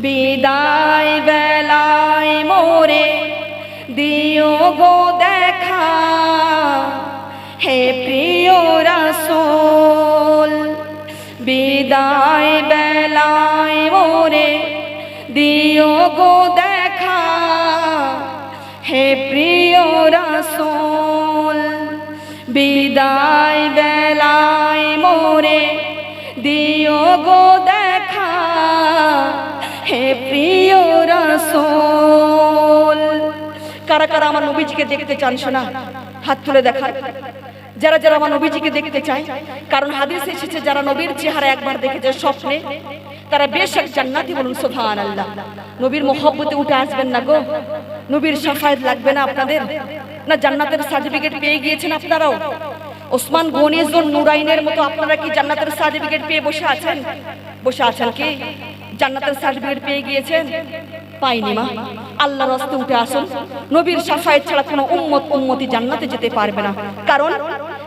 বিদায় বেলায় মোরে দিও গো দেখা, হে প্রিয় রাসূল। বিদায় বেলায় মোরে দিও গো দেখা, হে প্রিয় রাসূল। বিদায় বেলায় মোরে দিও গো দেখা, হে প্রিয় রাসূল। কারা কারা আমার নবীজিকে দেখতে চান শোনা, হাত তুলে দেখান। যারা যারা আমার নবীজিকে দেখতে চায়, কারণ হাদিসে এসেছে যারা নবীর চেহারা একবার দেখেছে স্বপ্নে তারা বেশক জান্নাতি, বলুন সুবহানাল্লাহ। নবীর মোহব্বতে উঠে আসবেন না গো? নবীর শাফায়াত লাগবে না আপনাদের? না জান্নাতের সার্টিফিকেট পেয়ে গিয়েছেন আপনারাও? ওসমান গনি যুন নুরাইনের মতো আপনারা কি জান্নাতের সার্টিফিকেট পেয়ে বসে আছেন? বসে আছেন কি? জান্নাতের সার্টিফিকেট পেয়ে গিয়েছেন? পাইনি মা। আল্লাহর রাস্তে উঠে আসুন। নবীর শাফায়াত ছাড়া কোনো উম্মতি জান্নাতে যেতে পারবে না। কারণ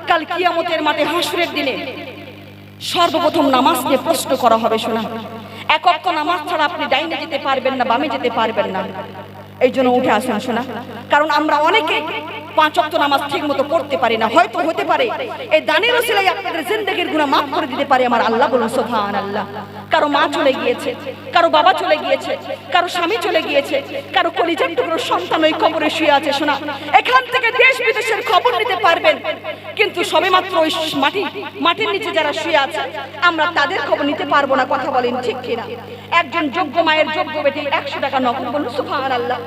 কাল কিয়ামতের মাঠে হাসরের দিনে সর্বপ্রথম নামাজ নিয়ে প্রশ্ন করা হবে শোনা। এক ওয়াক্ত নামাজ ছাড়া আপনি ডাইনে যেতে পারবেন না, বামে যেতে পারবেন না। এই জন্য উঠে আসেন শোনা। কারণ আমরা অনেকে 5 ওয়াক্ত নামাজ ঠিক মতো পড়তে পারি না। হয়তো হতে পারে এই দানের ওসিলায় আপনাদের জিন্দেগির গুনাহ মাফ করে দিতে পারে আমার আল্লাহ, বলুন সুবহানাল্লাহ। কারো মা চলে গিয়েছে, কারো বাবা চলে গিয়েছে, কারো স্বামী চলে গিয়েছে, কারো কলিজার টুকরো সন্তান ওই কবরে শুয়ে আছে শোনা। এখান থেকে দেশ বিদেশের খবর নিতে পারবেন, কিন্তু সবেমাত্র ওই মাটির নিচে যারা শুয়ে আছে আমরা তাদের খবর নিতে পারবো না। কথা বলেন ঠিক কিনা? একজন যোগ্য মায়ের যোগ্য বেটি 100 টাকা নগদ, বলুন সুবহানাল্লাহ।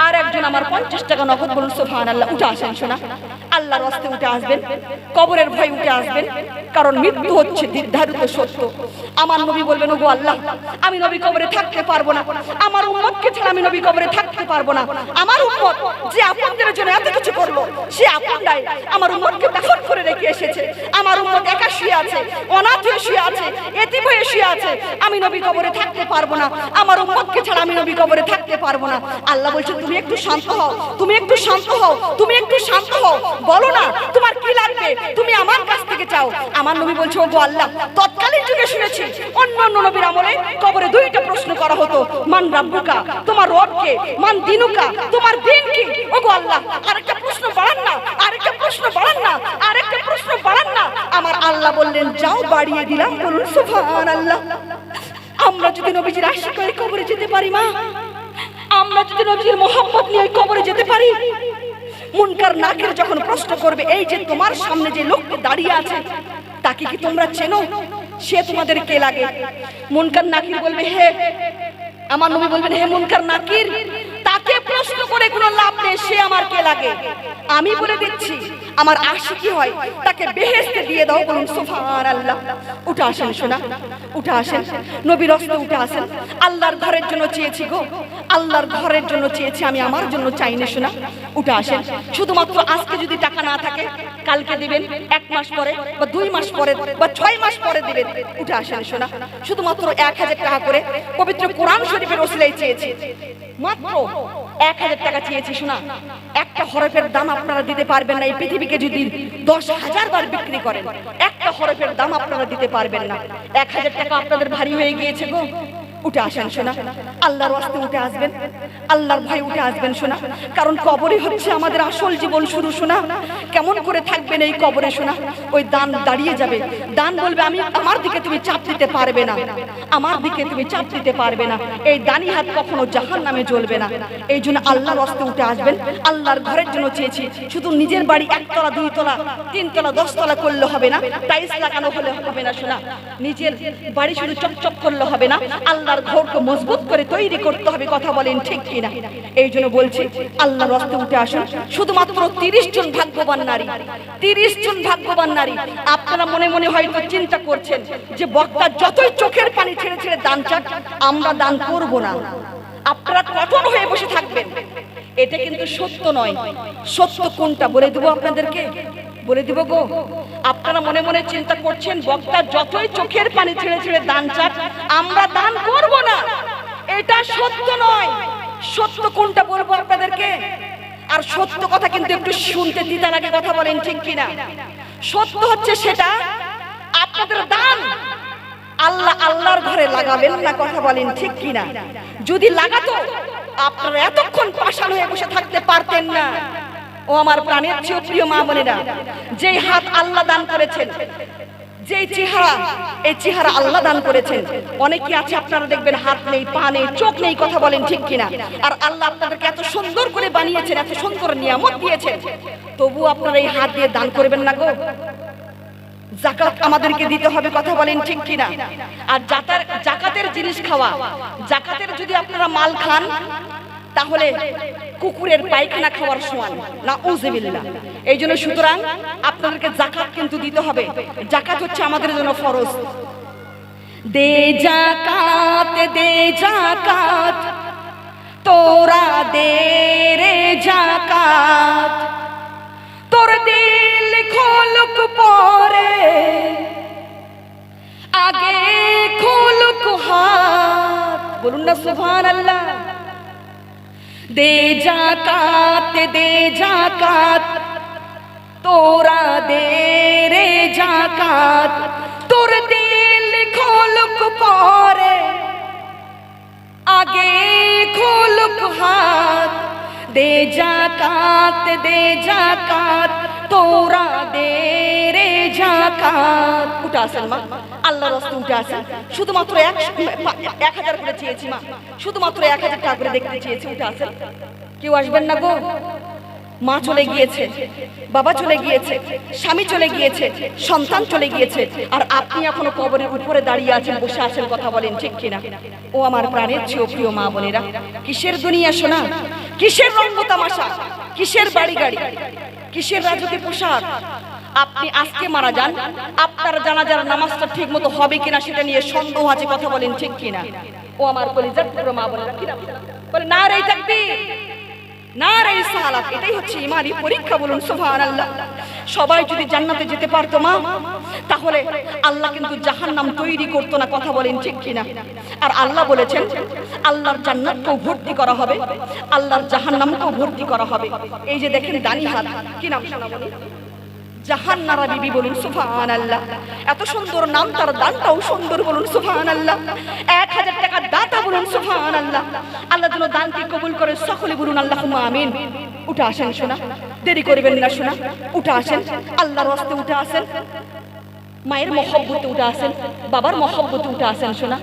আর একজন আমার 50 টাকা নগদ, বলুন সুবহানাল্লাহ। উঠে আসেন শোনা, আল্লাহর রাস্তে উঠে আসবেন। কবরের ভয় উঠে আসবেন, কারণ মৃত্যু হচ্ছে নির্ধারিত সত্য। আমার নবী বলবেন, ওগো আল্লাহ, আমি নবী কবরে থাকতে পারবো না, আমার উম্মতকে ছাড়া আমি নবী কবরে থাকতে পারবো না। আমার উম্মত যে আপনদের জন্য এত কিছু করলো, সে আপনটাই আমার উম্মতকে দাফন করে রেখে এসেছে। আমার উম্মত একা শুয়ে আছে, অনাথ হয়ে শুয়ে আছে, এতিম হয়ে শুয়ে আছে। আমি নবী কবরে থাকতে পারবো না, আমার উম্মতকে ছাড়া আমি নবী কবরে থাকতে পারবো না। আল্লাহ বলছে, তুমি একটু শান্ত হও, তুমি একটু শান্ত হও, তুমি একটু শান্ত হও। বলো না তোমার কি লাগবে, তুমি আমার কাছ থেকে চাও। আমার নবী বলছে, ওগো আল্লাহ, তৎকালীন যুগে শুনেছি অন্য অন্য নবীর আমলে কবরে 2টা প্রশ্ন করা হতো, মান রাব্বুকা, তোমার রব কে, মান দিনুকা, তোমার দিন কি। ওগো আল্লাহ, আরেকটা প্রশ্ন বাড়ান না, আরেকটা প্রশ্ন বাড়ান না, আরেকটা প্রশ্ন বাড়ান না। আমার আল্লাহ বললেন, যাও, বাড়িয়ে দিলাম, বলুন সুবহানাল্লাহ। আমরা যদি নবীজির আশিক করে কবরে যেতে পারি মা, আমরা যদি নবীর মোহাম্মত নিয়ে কবরে যেতে পারি, মুনকার নাকির যখন প্রশ্ন করবে, এই যে তোমার সামনে যে লোকটি দাঁড়িয়ে আছে তাকে কি তোমরা চেনো, সে তোমাদের কে লাগে? মুনকার নাকির বলবে, হে, আমার নবী বলবেন, হে মুনকার নাকির, তাকে প্রশ্ন করে কোনো লাভ নেই, সে আমার কে লাগে? আমি বলে দিচ্ছি, আমার আশিকি হয়, তাকে বেহেশতে দিয়ে দাও, বলুন সুবহানাল্লাহ। উঠে আসেন শোনা, উঠে আসেন, নবীর রাস্তায় উঠে আসেন। আল্লাহর ঘরের জন্য চেয়েছি গো, আল্লাহর ঘরের জন্য চেয়েছি আমি, আমার জন্য চাইনি শোনা। উঠে আসেন। শুধুমাত্র আজকে যদি টাকা না থাকে, কালকে দিবেন, 1 মাস পরে বা 2 মাস পরে বা 6 মাস পরে দিবেন। উঠে আসেন শোনা। শুধুমাত্র 1000 টাকা করে পবিত্র কোরআন শরীফের ওসিলায় চেয়েছি, মাত্র 1000 টাকা চেয়েছি শোনা। একটা হরফের দাম আপনারা দিতে পারবেন না। এই পৃথিবীকে যদি 10,000 বার বিক্রি করেন, একটা হরফের দাম আপনারা দিতে পারবেন না। 1000 টাকা আপনাদের ভারী হয়ে গিয়েছে গো। উঠে আসেন শোনা, আল্লাহর রাস্তে উঠে আসবেন, আল্লাহর ভয়ে উঠে আসবেন শোনা। কারণ কবরে হচ্ছে আমাদের আসল জীবন শুরু শোনা। কেমন করে থাকবেন এই কবরে শোনা? ওই দান দাঁড়িয়ে যাবে, দান বলবে, আমি, আমার দিকে তুমি চাপ দিতে পারবে না, আমার দিকে তুমি চাপ দিতে পারবে না। এই দানি হাত কখনো জাহান্নামে জ্বলবে না। এই জন্য আল্লাহর রাস্তে উঠে আসবেন। আল্লাহর ঘরের জন্য চেয়েছি। শুধু নিজের বাড়ি 1 তলা 2 তলা 3 তলা 10 তলা করলে হবে না, টাইলস লাগানো হলে হবে না শোনা। নিজের বাড়ি শুধু চকচক করলে হবে না, আল্লাহর ঘরকে মজবুত করে তৈরি করতে হবে। কথা বলেন ঠিক কিনা? এই জন্য বলছি, আল্লাহর রাস্তায় উঠে আসুন। শুধুমাত্র 30 জন ভাগ্যবান নারী, 30 জন ভাগ্যবান নারী। আপনারা মনে মনে হয়তো চিন্তা করছেন যে বক্তা যতই চোখের পানি ছেড়ে ছেড়ে দান চাক, আমরা দান করব না। আপনারা কঠোর হয়ে বসে থাকবেন, এটা কিন্তু সত্য নয়। সত্য কোনটা বলে দেবো আপনাদেরকে, বলে দিব গো। আপনারা মনে মনে চিন্তা করছেন বক্তা যতই চোখের পানি ছেড়ে ছেড়ে দান চাক, আমরা দান করব না, এটা সত্য নয়। সত্য কোনটা বলবো আপনাদেরকে। আর সত্য কথা কিন্তু একটু শুনতে তিতা লাগে। কথা বলেন ঠিক কিনা? সত্য হচ্ছে সেটা, আপনাদের দান আল্লাহ আল্লাহর ঘরে লাগাবেন না, কথা বলেন ঠিক কিনা? যদি লাগাতো আপনারা এতক্ষণ পাষাণ হয়ে বসে থাকতে পারতেন না। ও আমার প্রাণের চেয়ে প্রিয় মা বোনেরা, যেই হাত আল্লাহ দান করেছেন, যেই চেহারা, এই চেহারা আল্লাহ দান করেছেন। অনেকে আছে আপনারা দেখবেন হাত নেই, পা নেই, চোখ নেই, কথা বলেন ঠিক কিনা? আর আল্লাহ আপনাদেরকে এত সুন্দর করে বানিয়েছেন, এত সুন্দর নিয়ামত দিয়েছেন, তবু আপনারা এই হাত দিয়ে দান করবেন না গো? যাকাত আমাদেরকে দিতে হবে, কথা বলেন ঠিক কিনা? আর যাকাতের জিনিস খাওয়া, যাকাতের যদি আপনারা মাল খান তাহলে কুকুরের পায়খানা খাওয়ার সমান, নাউযুবিল্লাহ। এই জন্য সুতরাং আপনাদেরকে যাকাত কিন্তু দিতে হবে। যাকাত হচ্ছে আমাদের জন্য ফরজ। দে যাকাত, দে যাকাত, তোরা দে রে যাকাত, তোর দিল খোলক পরে আগে খোলক হাত, বলুন না সুবহানাল্লাহ। দে যাকাত, দে যাকাত, তোরা দে রে যাকাত, তোর দিল খোলক পরে আগে খোলক হাত। দে যাকাত, দে যাকাত, তোরা দে রে যাকাত। উঠে আসেন মা, আল্লাহর রাস্তায় উঠে আসেন। শুধুমাত্র 1000 করে চেয়েছি মা, শুধুমাত্র 1000 টাকা করে দেখতে চেয়েছি। উঠে আসেন, কেউ আসবেন না গো? মা চলে গিয়েছে, বাবা চলে গিয়েছে, স্বামী চলে গিয়েছে, সন্তান চলে গিয়েছে, আর আপনি এখনো কবরের উপরে দাঁড়িয়ে আছেন, বসে আছেন, কথা বলেন ঠিক কিনা? ও আমার প্রাণের চেয়ে প্রিয় মা বোনেরা, কিসের দুনিয়া শোনা, কিসের রঙ্গ তামাশা, কিসের বাড়ি গাড়ি, কিসের রাজকীয় পোশাক? আপনি আজকে মারা যান, আপনার জানাজার নামাজটা ঠিক মতো হবে কিনা সেটা নিয়ে সন্দেহ আছে, কথা বলেন ঠিক কিনা? ও আমার কলিজার টুকরো মা বোনেরা, কিনা বলে নারে তাকবীর, নারে সালাত। এটাই হচ্ছে ইমানি পরীক্ষা, বলুন সুবহানাল্লাহ। সবাই যদি জান্নাতে যেতে পারতো মা, তাহলে আল্লাহ কিন্তু জাহান্নাম তৈরি করতো না, কথা বলেন ঠিক কিনা? আর আল্লাহ বলেছেন আল্লাহর জান্নাতকেও ভর্তি করা হবে, আল্লাহর জাহান্নামকেও ভর্তি করা হবে। এই যে দেখেন দানি হাত, কি নাম শোনা বলি? জাহান্নারা বিবি, বলুন সুবহানাল্লাহ। এত সুন্দর নাম, তার দানটাও সুন্দর, বলুন সুবহানাল্লাহ। 1000 টাকা দাতা, বলুন সুবহানাল্লাহ। আল্লাহ যেন দানকে কবুল করে, সকলে বলুন আল্লাহুম্মা আমিন। উঠে আসেন শোনা, দেরি করবেন না শোনা, উঠে আসেন, আল্লাহর রাস্তায় উঠে আসেন, মায়ের মহব্বতে উঠে আসেন, বাবার মহব্বতে উঠে আসেন শোনা,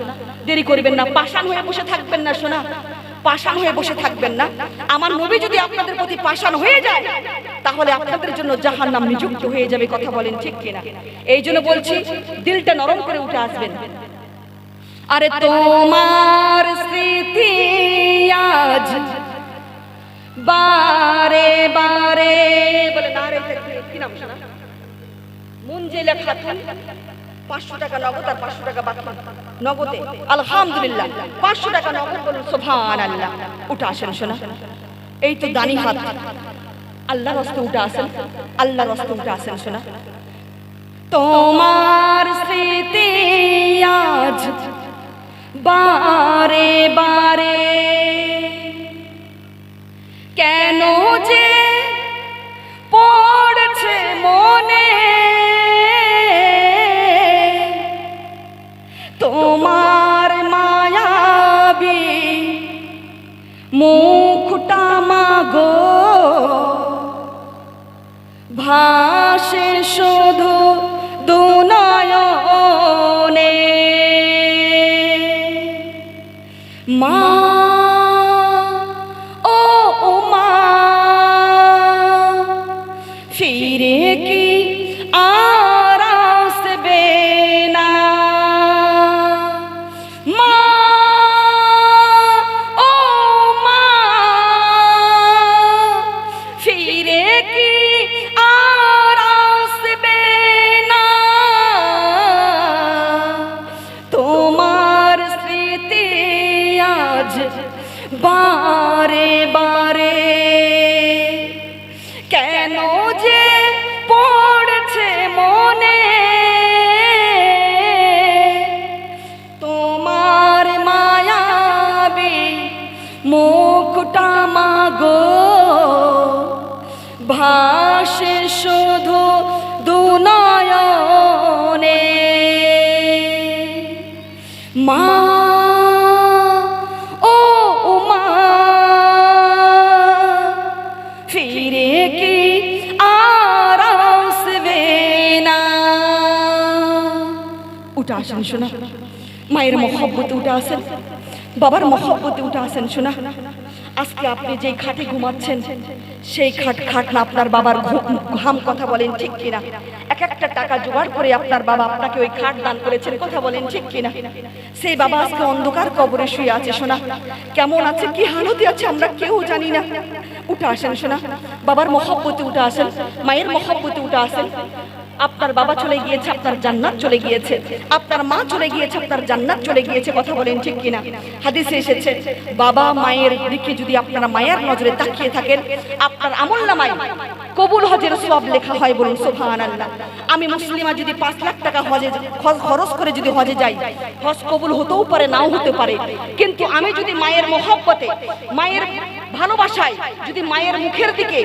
দেরি করবেন না। পাষাণ হয়ে বসে থাকবেন না শোনা, পাষাণ হয়ে বসে থাকবেন না। আমার নবী যদি আপনাদের প্রতি পাষাণ হয়ে যায়, তাহলে আপনাদের জন্য জাহান্নাম নিযুক্ত হয়ে যাবে, কথা বলেন ঠিক কিনা? এই জন্য বলছি, দিলটা নরম করে উঠে আসবেন। আরে তোমার স্মৃতি আজ বারে বারে, বলে নারে তাকবীর, কি নাম শোনা? মুনজিলা খাতুন, 500 টাকা নগদ আর 500 টাকা বাকি নগদে, আলহামদুলিল্লাহ। 500 টাকা নগদ, বলুন সুবহানাল্লাহ। উঠে আসেন শোনা, এই তো দানি হাত, আল্লাহর রাস্তায় উঠে আসেন, আল্লাহর রাস্তায় উঠে আসেন শোনা। তোমার স্মৃতি আজ বারে বারে কেন যে পড়ছে মনে, তোমার মায়াবী মুখটা মাগো ভাসে শুধু দুনয়নে। মা ও মা, ফিরে কি আর আসবে না? মা ও মা, ফিরে কি আর আসবে না? তোমার স্মৃতি আজ বারে বারে কেন যে পড়ছে মনে, তোমার মায়াবী মুখটা মাগো ভাসে শুধু দুনয়নে। মা ও মা ফিরে কি আর আসবে না। উঠে আসেন শোনা, মায়ের মহব্বতে উঠে আসেন, বাবার মহব্বতে উঠে আসেন শোনা। আজকে আপনি যেই খাটে ঘুমাচ্ছেন সেই খাট না আপনার বাবার ঘাম, কথা বলেন ঠিক কিনা? এক একটা টাকা জোগাড় করে আপনার বাবা আপনাকে ওই খাট দান করেছেন, কথা বলেন ঠিক কিনা? সেই বাবা আজকে অন্ধকার কবরে শুয়ে আছে শোনা। কেমন আছে, কি হালতে আছে আমরা কেউ জানি না। উঠে আসেন শোনা, বাবার মহব্বতে উঠে আসেন, মায়ের মহব্বতে উঠে আসেন। আপনার বাবা চলে গিয়েছে, আপনার জান্নাত চলে গিয়েছে। আপনার মা চলে গিয়েছে, আপনার জান্নাত চলে গিয়েছে, কথা বলেন ঠিক কিনা? হাদিসে এসেছে বাবা মায়ের দিকে যদি আপনারা মায়ের নজরে তাকিয়ে থাকেন, আপনার আমলনামায় কবুল হজের সওয়াব লেখা হয়। বলুন সুবহানাল্লাহ। আমি মুসলিমা যদি 5 লাখ টাকা হজে খরচ করে যদি হজে যাই, হজ কবুল হতেও পারে, নাও হতে পারে, কিন্তু আমি যদি মায়ের মহব্বতে, মায়ের ভালোবাসায়, যদি মায়ের মুখের দিকে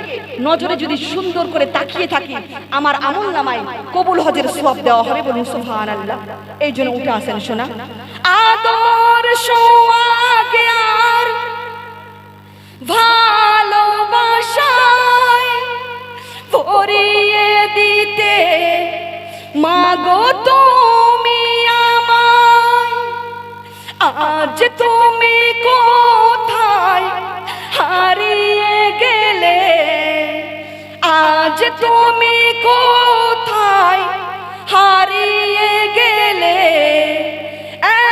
নজরে যদি সুন্দর করে তাকিয়ে থাকি, আমার আমলনামায় কবুল হজের সওয়াব দেওয়া হবে। বলুন সুবহানাল্লাহ। এই জন্য উঠে আসেন শোনা, আদর সোয়াগে আর ভালোবাসায় ভরিয়ে দিতে মাগো তুমি আমায়। আজ তুমি কোথায় হারিয়ে গেলে, আজ তুমি কোথায় হারিয়ে গেলে,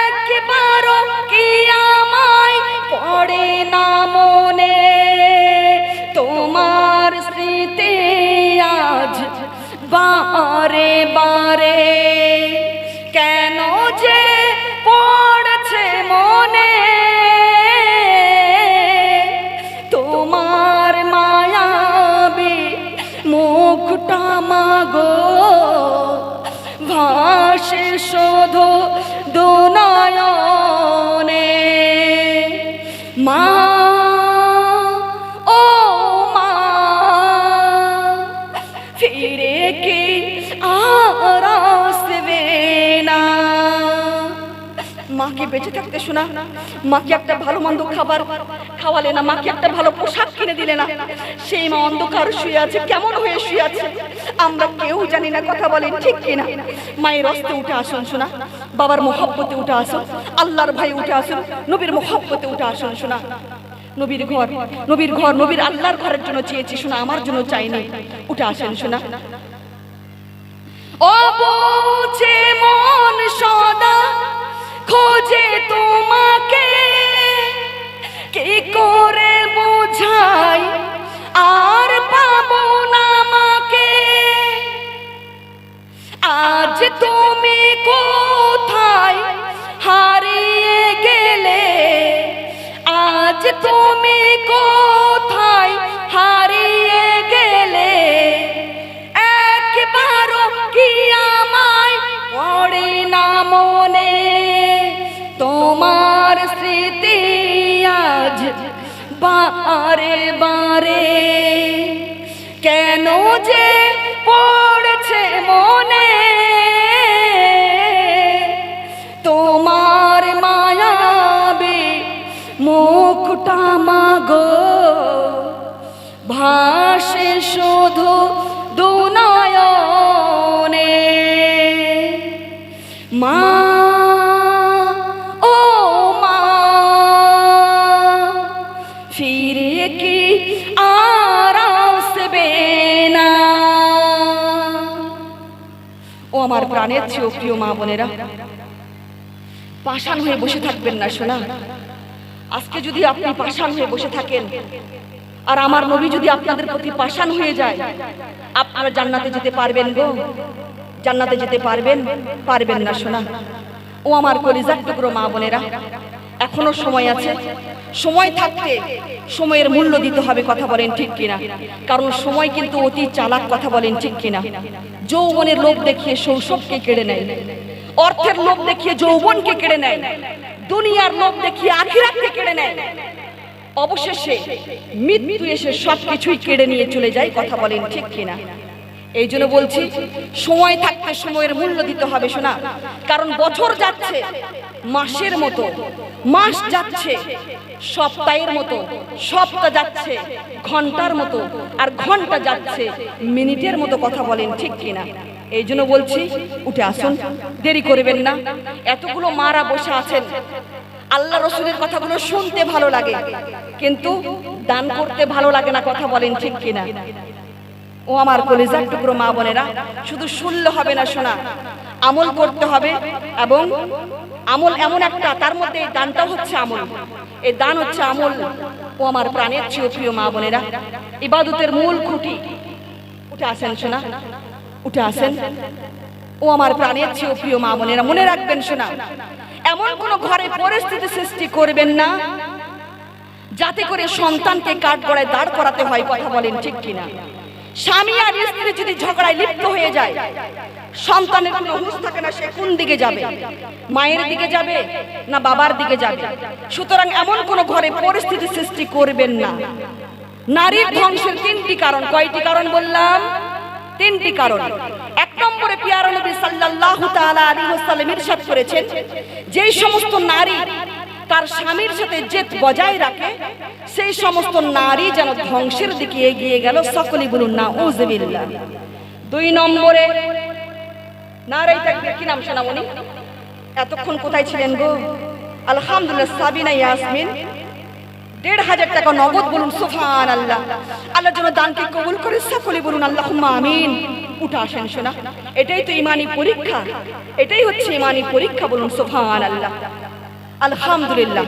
একবারও কি আমায় পড়ে না মনে? তোমার স্মৃতি আজ বারে বারে কেন যে পড়ছে মনে? তোমার মায়াবী মুখটা মাগো ভাসে শুধু দুনয়নে। মা ও মা ফিরে কি আর আসবে না। মাকে বেঁচে থাকতে শোনা, মাকে একটা ভালো মন্দ খাবার খাওয়ালে না, মাকে একটা ভালো পোশাক কিনে দিলে না, সেই মা অন্ধকার শুয়ে আছে। কেমন হয়ে শুয়ে আছে আমরা কেউ জানি না, কথা বলেন ঠিক কিনা? মায়ের হস্তে উঠে আসুন শোনা, বাবার মহব্বতে উঠে আসুন, আল্লাহর ভাই উঠে আসুন, নবীর মহব্বতে উঠে আসুন শোনা। নবীর ঘর, নবীর ঘর, নবীর আল্লাহর ঘরের জন্য চেয়েছি শোনা, আমার জন্য চাইনি। উঠে আসেন শোনা। ও বুঝে মন সদা খোঁজে তোমাকে, কি করে বোঝাই আর পাবো না মাকে? আজ তুমি কোথায় হারিয়ে গেলে, আজ তুমি কোথায় হারিয়ে গেলে, একবারও কি আমায় পড়ে না মনে? তোমার স্মৃতি আজ বারে বারে কেন যে পড়ছে মনে? তোমার মায়াবী মুখটা মাগো ভাসে শুধু দুনয়নে। মা ও মা ফিরে কি আর আসবে না। ও আমার প্রাণের চেয়েও প্রিয় মা বোনেরা, পাষাণ হয়ে বসে থাকবেন না শোনা। আজকে যদি আপনি পাষাণ হয়ে বসে থাকেন আর আমার নবী যদি আপনাদের প্রতি পাষাণ হয়ে যায়, আপনারা জান্নাতে যেতে পারবেন গো? জান্নাতে যেতে পারবেন? পারবেন না শোনা। ও আমার কলিজার টুকরো মা বোনেরা, এখনো সময় আছে। সময় থাকতে সময়ের মূল্য দিতে হবে, কথা বলেন ঠিক কিনা? কারণ সময় কিন্তু অতি চালাক, কথা বলেন ঠিক কিনা? যৌবনের লোভ দেখিয়ে শৈশবকে কেড়ে নেয়, অর্থের লোভ দেখিয়ে যৌবনকে কেড়ে নেয়, দুনিয়ার লোভ দেখিয়ে আখিরাতকে কেড়ে নেয়, অবশেষে মৃত্যু এসে সবকিছুই কেড়ে নিয়ে চলে যায়, কথা বলেন ঠিক কিনা? এই জন্য বলছি সময় থাকতে সময়ের মূল্য দিতে হবে শোনা। কারণ বছর যাচ্ছে, মাসের মতো, মাস যাচ্ছে সপ্তাহের মতো, সপ্তাহ যাচ্ছে ঘন্টার মতো, আর ঘন্টা যাচ্ছে মিনিটের মতো। কথা বলেন ঠিক কিনা? এই জন্য বলছি উঠে আসুন, দেরি করবেন না। এতগুলো মারা বসে আছেন, আল্লাহ রসুলের কথাগুলো শুনতে ভালো লাগে কিন্তু দান করতে ভালো লাগে না। কথা বলেন ঠিক কিনা? ও আমার কলিজার টুকরো মা বোনেরা, শুধু শুনলে হবে না, শোনা আমল করতে হবে। এবং আমল এমন একটা, তার মধ্যে এই দানটাও হচ্ছে আমল। এই দান হচ্ছে আমল। ও আমার প্রাণের চেয়ে প্রিয় মা বোনেরা, ইবাদতের মূল খুঁটি। উঠে আসেন শোনা, উঠে আসেন। ও আমার প্রাণের চেয়ে প্রিয় মা বোনেরা, মনে রাখবেন শোনা, এমন কোন ঘরে পরিস্থিতি সৃষ্টি করবেন না যাতে করে সন্তানকে কাঠগড়ায় দাঁড় করাতে হয়। কথা বলেন ঠিক কিনা? স্বামী আর স্ত্রী যদি ঝগড়ায় লিপ্ত হয়ে যায়, সন্তানের কোনো হুঁশ থাকে না, সে কোন দিকে যাবে? মায়ের দিকে যাবে না বাবার দিকে যাবে? সুতরাং এমন কোন ঘরে পরিস্থিতি সৃষ্টি করবেন না। নারীর ধ্বংসের তিনটি কারণ। কয়টি কারণ বললাম? তিনটি কারণ। এক নম্বরে পিয়ারা নবী সাল্লাল্লাহু তাআলা আলাইহি ওয়াসাল্লাম ইরশাদ করেছেন, যেই সমস্ত নারী তার স্বামীর সাথে জেদ বজায় রাখে, সেই সমস্ত নারী যেন ধ্বংসের দিকে এগিয়ে গেল। সকলেই বলুন নাউযুবিল্লাহ। দুই নম্বরে নারী তাকবীর। কি নাম সোনামণি? এতক্ষণ কোথায় ছিলেন গো? আলহামদুলিল্লাহ, সাবিনা ইয়াসমিন ১৫০০ টাকা নগদ। বলুন সুবহানাল্লাহ। আল্লাহ যেন দানকে কবুল করে। সকলে বলুন আল্লাহুম্মা আমিন। উঠে আসেন শোনা, এটাই তো ইমানি পরীক্ষা, এটাই হচ্ছে ইমানি পরীক্ষা। বলুন সুবহানাল্লাহ, আলহামদুলিল্লাহ।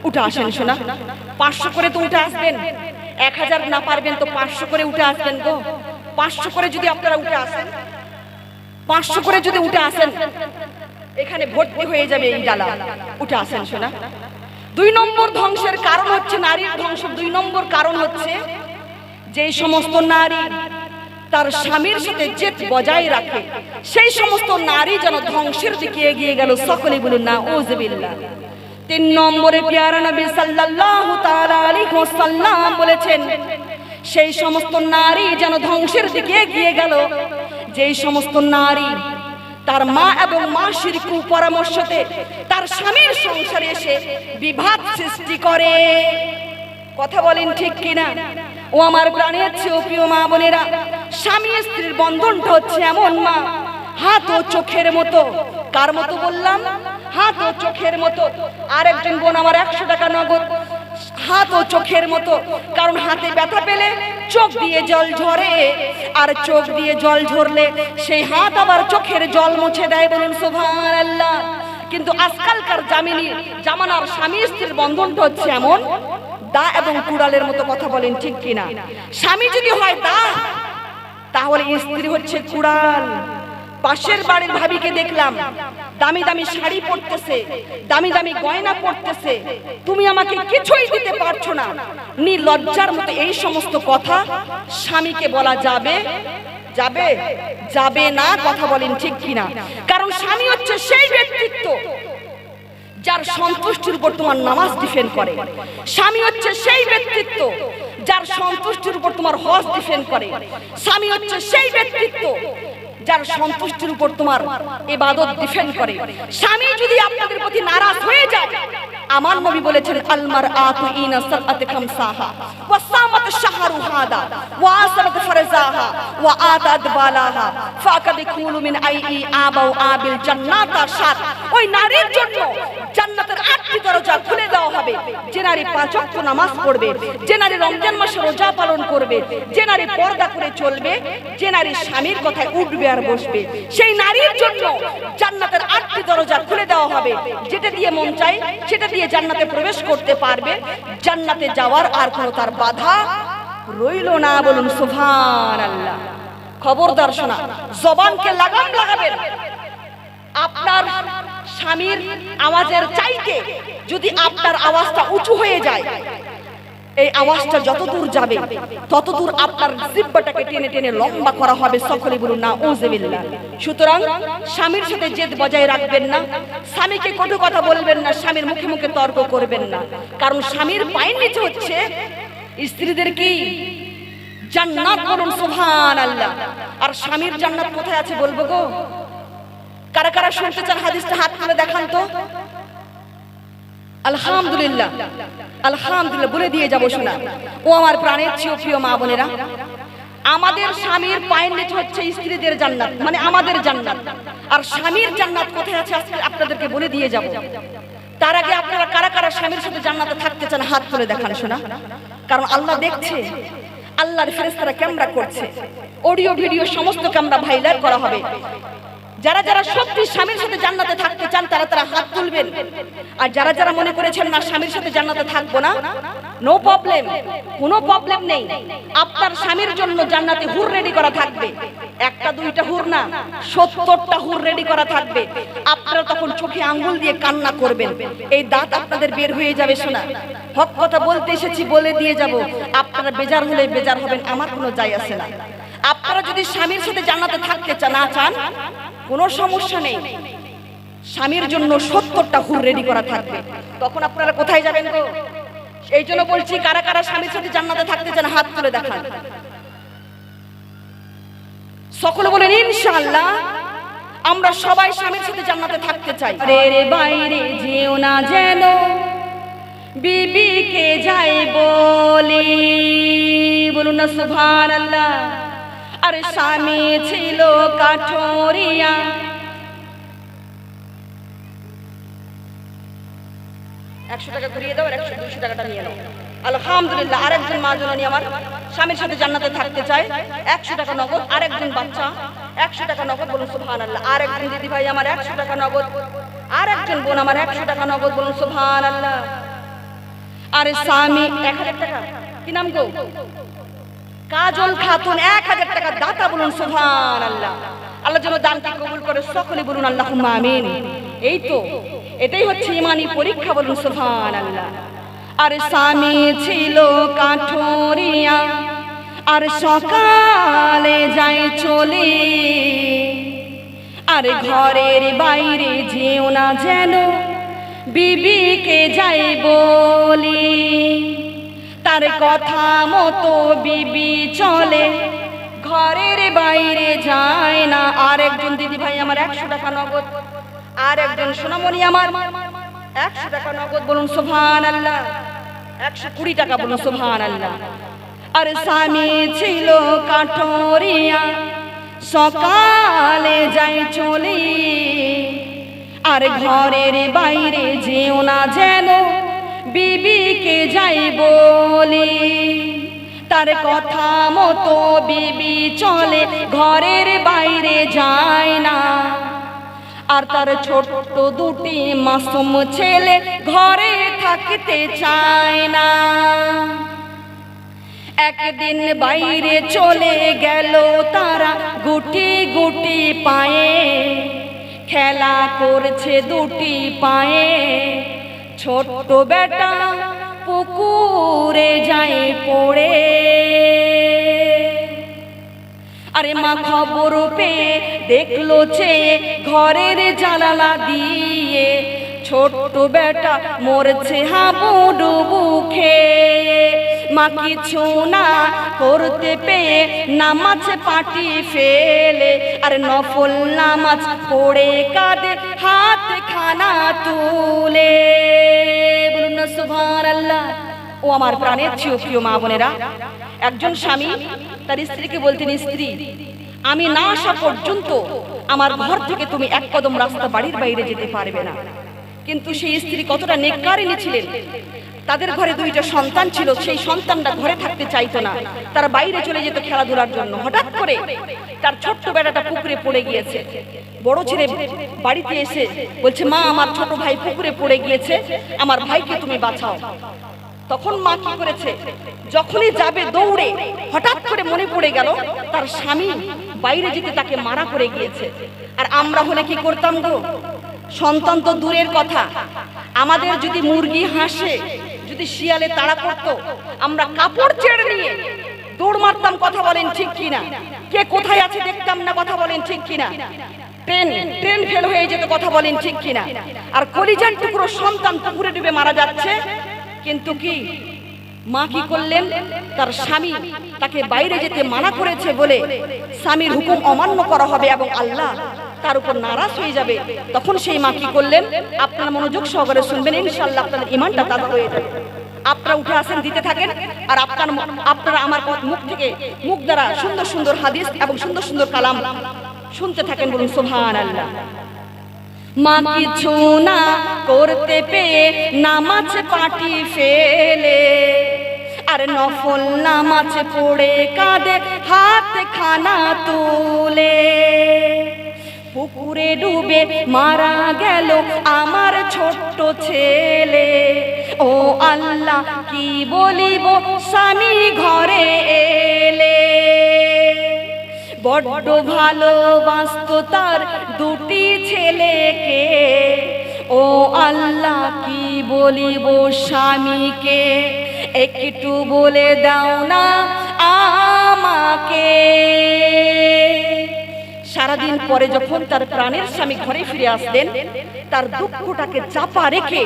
উঠে আসেন শোনা, ৫০০ করে তো উঠে আসবেন। ১০০০ না পারবেন তো ৫০০ করে উঠে আসবেন গো। ৫০০ করে যদি আপনারা উঠে আসেন, ৫০০ করে যদি উঠে আসেন, এখানে ভর্তি হয়ে যাবে এই ডালা। উঠে আসেন শোনা। ২ নম্বর ধ্বংসের কারণ হচ্ছে, নারীর ধ্বংসের ২ নম্বর কারণ হচ্ছে, যে সমস্ত নারী তার স্বামীর সাথে জেদ বজায় রাখে, সেই সমস্ত নারী যেন ধ্বংসের দিকে এগিয়ে গেল। সকলে বলুন নাউযুবিল্লাহ। ৩ নম্বরে পিয়ারা নবী সাল্লাল্লাহু তাআলা আলাইহি ওয়াসাল্লাম বলেছেন, সেই সমস্ত নারী যেন ধ্বংসের দিকে এগিয়ে গেল যেই সমস্ত নারী তার মা এবং মাসির কুপরামর্শতে তার স্বামীর সংসারে এসে বিবাদ সৃষ্টি করে। কথা বলেন ঠিক কিনা? ও আমার প্রাণের চেয়ে প্রিয় মা বোনেরা, স্বামী স্ত্রীর বন্ধনটা হচ্ছে এমন মা, হাত ও চোখের মতো। কার মতো বললাম? হাত ও চোখের মতো। আরেকজন বোন আমার ১০০ টাকা নগদ। হাত ও চোখের মতো, কারণ হাতে ব্যথা পেলে চোখ দিয়ে জল ঝরে, আর চোখ দিয়ে জল ঝরলে সেই হাত আবার চোখের জল মুছে দেয়। বলুন সুবহানাল্লাহ। কিন্তু আজকালকার জামানার স্বামী স্ত্রীর বন্ধনটা হচ্ছে এমন, দা এবং কুড়ালের মতো। কথা বলেন ঠিক কিনা? স্বামী যদি হয় দা, তাহলে স্ত্রী হচ্ছে কুড়াল। পাশের বাড়ির ভাবিকে দেখলাম দামি দামি শাড়ি পরতেছে, দামি দামি গয়না পরতেছে, তুমি আমাকে কিছুই দিতে পারছো না। নির্লজ্জার মতো এই সমস্ত কথা স্বামীকে বলা যাবে? যাবে? যাবে না। কথা বলেন ঠিক কিনা? কারণ স্বামী হচ্ছে সেই ব্যক্তিত্ব যার সন্তুষ্টির উপর তোমার নামাজ ডিপেন্ড করে। স্বামী হচ্ছে সেই ব্যক্তিত্ব যার সন্তুষ্টির উপর তোমার হজ ডিপেন্ড করে। স্বামী হচ্ছে সেই ব্যক্তিত্ব যার সন্তুষ্টির উপর তোমার ইবাদত ডিপেন্ড করে। স্বামী যদি আপনাদের প্রতি নারাজ হয়ে যায়, আমার নবী বলেছেন, আল মারআতু ইনা সালাত খামসাহা ওয়া সামাত শাহরুহাদা ওয়া আসরাত ফারজাহা ওয়া আতাদ বালাহা ফাকাদ কুলু মিন আইই আবাউ আবিল জান্নাতা শাত। ওই নারীর জন্য জান্নাতের ৮টি দরজা খুলে দেওয়া হবে। যে নারী ৫ ওয়াক্ত নামাজ পড়বে, যে নারী রমজান মাসে রোজা পালন করবে, যে নারী পর্দা করে চলবে, যে নারী স্বামীর কথায় উঠবে আর বসবে, সেই নারীর জন্য জান্নাতের ৮টি দরজা খুলে দেওয়া হবে। যেটা দিয়ে মন চায় সেটা দিয়ে জান্নাতে প্রবেশ করতে পারবে। জান্নাতে যাওয়ার আর কোনো তার বাধা রইল না। বলুন সুবহানাল্লাহ। খবরদার শোনা, জবানকে লাগাম লাগাবেন। আপনার স্বামীর আওয়াজের চাইতে যদি আপনার আওয়াজটা উঁচু হয়ে যায়, এই আওয়াজটা যতদূর যাবে ততদূর আপনার জিহ্বাটাকে টেনে টেনে লম্বা করা হবে। সকলে বলুন নাউযুবিল্লাহ। সুতরাং স্বামীর সাথে জেদ বজায় রাখবেন না, স্বামীকে কটু কথা বলবেন না, স্বামীর মুখে মুখে তর্ক করবেন না। কারণ স্বামীর পায়ের নিচে হচ্ছে স্ত্রীদের কি জান্নাত। বলুন সুবহানাল্লাহ। আর স্বামীর জান্নাত কোথায় আছে বলবো গো? কারা কারা শুনতে চান হাদিসটা হাত তুলে দেখান তো। আলহামদুলিল্লাহ, আলহামদুলিল্লাহ বলে দিয়ে যাবো শোনা। ও আমার প্রাণের চেয়ে প্রিয় মা বোনেরা, আমাদের স্বামীর পায়ের নিচে হচ্ছে স্ত্রীদের জান্নাত, মানে আমাদের জান্নাত। আর স্বামীর জান্নাত কোথায় আছে আজকে আপনাদেরকে বলে দিয়ে যাব। তার আগে আপনারা কারা কারা স্বামীর সাথে জান্নাতে থাকতে চান হাত তুলে দেখান শোনা। কারণ আল্লাহ দেখছে, আল্লাহর ফেরেশতারা ক্যামেরা করছে, অডিও ভিডিও সমস্ত ক্যামেরা ভাইরাল করা হবে। যারা যারা সত্যি স্বামীর সাথে জান্নাতে থাকতে চান তারা তারা হাত তুলবেন। আর যারা যারা মনে করেছেন না স্বামীর সাথে জান্নাতে থাকবো না, নো প্রবলেম, কোনো প্রবলেম নেই। আপনার স্বামীর জন্য জান্নাতে হুর রেডি করা থাকবে, একটা দুইটা হুর না, 70টা হুর রেডি করা থাকবে। আপনারা তখন চোখে আঙ্গুল দিয়ে কান্না করবেন, এই দাঁত আপনাদের বের হয়ে যাবে শোনা। হক কথা বলতে এসেছি, বলে দিয়ে যাব। আপনারা বেজার হলে বেজার হবেন, আমার কোনো যায় আসে না। আপনারা যদি স্বামীর সাথে জান্নাতে থাকতে না চান, কোনো সমস্যা নেই, স্বামীর জন্য 70টা হুর রেডি করা থাকবে। তখন আপনারা কোথায় যাবেন গো? এই জন্য বলছি, কারা কারা স্বামীর সাথে জান্নাতে থাকতে চান হাত তুলে দেখান। সকলে বলেন ইনশাআল্লাহ। আমরা সবাই স্বামীর সাথে জান্নাতে থাকতে চাই। রে বাইরে যেও না যেন বিবিকে যাই বলি, বলুন না সুবহানাল্লাহ। আরে স্বামী ছিল কাঠোরিয়া, 100 টাকা ঘুরিয়ে দাও, আর 100-200 টাকাটা নিয়ে নাও। আলহামদুলিল্লাহ। আরেকজন মা জননী আমার স্বামীর সাথে জান্নাতে থাকতে চায়, 100 টাকা নগদ। আরেকজন বাচ্চা 100 টাকা নগদ, বলুন সুবহানাল্লাহ। আরেকজন দিদি ভাই আমার 100 টাকা নগদ। আরেকজন বোন আমার 100 টাকা নগদ, বলুন সুবহানাল্লাহ। আরে স্বামী 1000 টাকা, কি নাম গো? কাজল খাতুন 1000 টাকা দাতা, বলুন সুবহানাল্লাহ। আল্লাহ যেন দানকে কবুল করে, সকলে বলুন আল্লাহুম্মা আমিন। এই তো, এটাই হচ্ছে ইমানি পরীক্ষা, বলুন সুবহানাল্লাহ। আর স্বামী ছিল কাঠোরিয়া, আর সকালে যায় চলে, আর ঘরের বাইরে যেও না যেন বিবিকে যাই বলি, তার কথা মতো বিবি চলে, ঘরের বাইরে যায় না। আরেকজন দিদি ভাই আমার 100 টাকা নগদ। আরেকজন সোনামণি আমার 100 টাকা নগদ, বলুন সুবহানাল্লাহ। 120 টাকা, বলুন সুবহানাল্লাহ। আর স্বামী ছিল কাঠোরিয়া, সকালে যায় চলে, আর ঘরের বাইরে যেও না যেন বিবিকে যাই বলি, তার কথা মতো বিবি চলে, ঘরের বাইরে যায় না। আর তার ছোট্ট দুটি মাসুম ছেলে ঘরে থাকতে চায় না। একদিন বাইরে চলে গেল তারা গুটি গুটি পায়ে, খেলা করছে দুটি পায়ে, ছোট্ট বেটা পুকুরে যায় পড়ে। আরে মা খবর পেয়ে দেখলো চেয়ে ঘরের জানালা দিয়ে, ছোট্ট বেটা মরছে হাবুডুবু খেয়ে। মা কিছু না করতে পেয়ে নামাজ পাটি ফেলে, আর নফল নামাজ পড়ে কাঁদে হাত খানা তুলে, বলুন না সুবহানাল্লাহ। ও আমার প্রাণের চেয়ে প্রিয় মা বোনেরা, একজন স্বামী তার স্ত্রীকে বলতেন, স্ত্রী আমি না আসা পর্যন্ত আমার ঘর থেকে তুমি এক কদম রাস্তা বাড়ির বাইরে যেতে পারবে না। কিন্তু সেই স্ত্রী কতটা নেককারিনী ছিলেন, তাদের ঘরে 2টা সন্তান ছিল, সেই সন্তানটা ঘরে থাকতে চাইতো না, তারা বাইরে চলে যেত খেলাধুলার জন্য। হঠাৎ করে তার ছোট্ট বেটাটা পুকুরে পড়ে গিয়েছে। বড় ছেলে বাড়িতে এসে বলছে, মা আমার ছোট ভাই পুকুরে পড়ে গিয়েছে, আমার ভাইকে তুমি বাঁচাও। তখন মা কি করেছে, যখনই যাবে দৌড়ে, হঠাৎ করে মনে পড়ে গেল তার স্বামী বাইরে যেতে তাকে মারা করে গিয়েছে। আর আমরা হলে কি করতাম গো? সন্তান তো দূরের কথা, আমাদের যদি মুরগি হাসে, যদি শিয়ালে তাড়া করতো, আমরা কাপড় ছেড়ে নিয়ে দৌড় মারতাম। কথা বলেন ঠিক কিনা? কে কোথায় আছে দেখতাম না, কথা বলেন ঠিক কিনা? ট্রেন ফেল হয়ে যেত, কথা বলেন ঠিক কিনা? আর কলিজার টুকরো সন্তান পুকুরে ডুবে মারা যাচ্ছে, কিন্তু কি মা কি করলেন, তার স্বামী তাকে বাইরে যেতে মানা করেছে বলে স্বামীর হুকুম অমান্য করা হবে এবং আল্লাহ তার উপর নারাজ হয়ে যাবে, তখন সেই মা কি করলেন, আপনারা মনোযোগ সহকারে শুনবেন, ইনশাআল্লাহ আপনাদের ঈমানটা তাজা হয়ে যাবে। আপনারা উঠে আসেন, দিতে থাকেন, আর আপনারা আমার মুখ থেকে, মুখ দ্বারা সুন্দর সুন্দর হাদিস এবং সুন্দর সুন্দর কালাম শুনতে থাকেন। বলুন সুবহানাল্লাহ। মা কিছু না করতে পেয়ে নামাজ পাটি ফেলে, আর নফল নামাজ পড়ে কাঁদে হাত খানা তুলে। পুকুরে ডুবে মারা গেল আমার ছোট্ট ছেলে, ও আল্লাহ কি বলিব স্বামী ঘরে এলে। বড্ড ভালোবাসতো তার দুটি ছেলেকে, ও আল্লাহ কি বলিব স্বামীকে, একটু বলে দাও না আমাকে। সারাদিন পরে যখন তার প্রাণের স্বামী ঘরে ফিরে আসলেন, তার দুঃখটাকে চাপা রেখে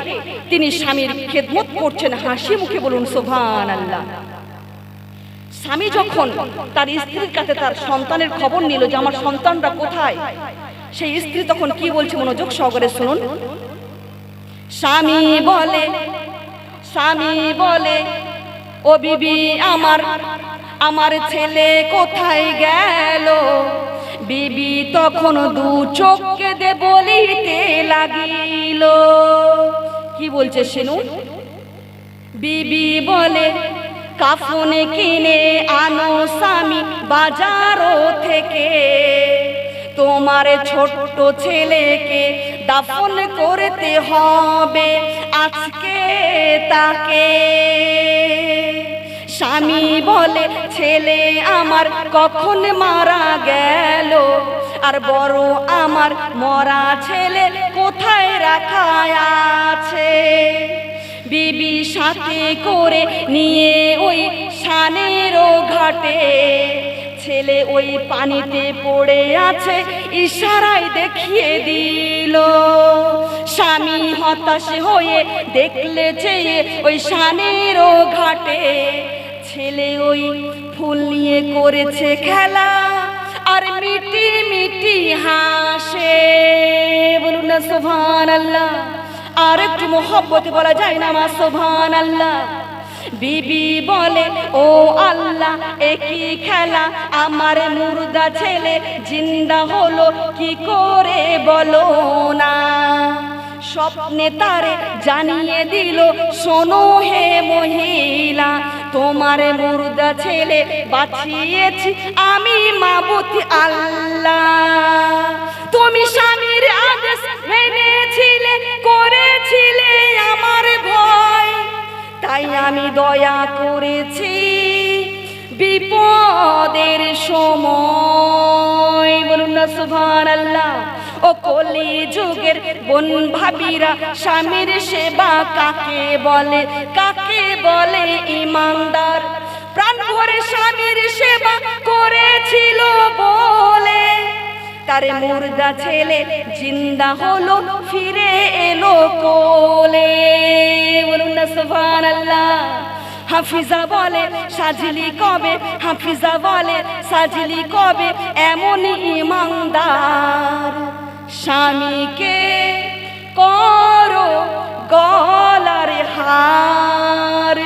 তিনি স্বামীর খেদমত করছেন হাসি মুখে। বলুন সুবহানাল্লাহ। স্বামী যখন তার স্ত্রীর কাছে তার সন্তানের খবর নিল যে আমার সন্তানরা কোথায়, সেই স্ত্রী তখন কি বলছে, মনোযোগ সহকারে শুনুন। স্বামী বলে ও বিবি আমার ছেলে কোথায় গেল। বিবি তখন দু চোখ কেঁদে বলিতে লাগিল। কি বলছে শুনুন। বিবি বলে কাফন কিনে আনো স্বামী বাজারও থেকে, তোমার ছোট্ট ছেলেকে দাফন করতে হবে আজকে তাকে। স্বামী বলে ছেলে আমার কখন মারা গেল, আর বড় আমার মরা ছেলে কোথায় রাখা আছে। বিবি সাথে করে নিয়ে ওই শানের ঘাটে, ছেলে ওই পানিতে পড়ে আছে ইশারায় দেখিয়ে দিল। স্বামী হতাশ হয়ে দেখলে চেয়ে ওই শানের ঘাটে, ছেলে ওই ফুল নিয়ে করেছে খেলা আর মিটি মিটি হাসে। বলুন না সুবহানাল্লাহ। আর একটু মোহব্বতে বলা যায় না মা সুবহানাল্লাহ। বিবি বলে ও আল্লাহ একই খেলা, আমার মুর্দা ছেলে জিন্দা হলো কি করে বলো না। স্বপ্নে তারে জানিয়ে দিল শোনো হে মহিলা, তোমার মুর্দা ছেলে বাঁচিয়েছি আমি মাবুদ আল্লাহ। তুমি স্বামীর আদেশ মেনেছিলে, করেছিলে আমার ভয়, তাই আমি দয়া করেছি বিপদের সময়। বলুন না সুবহানাল্লাহ। ও কলি যুগের বোন ভাবিরা, স্বামীর সেবা কাকে বলে, কাকে বলে ইমানদার। প্রাণ ভরে স্বামীর সেবা করেছিল বলে, তারে মুর্দা ছেলে জিন্দা হলো ফিরে এলো কোলে। বলুন না সুবহানাল্লাহ। হাফিজা বলে সাজলি কবে, হাফিজা বলে সাজলি কবে, এমন ইমানদার স্বামীকে করো গলার হার।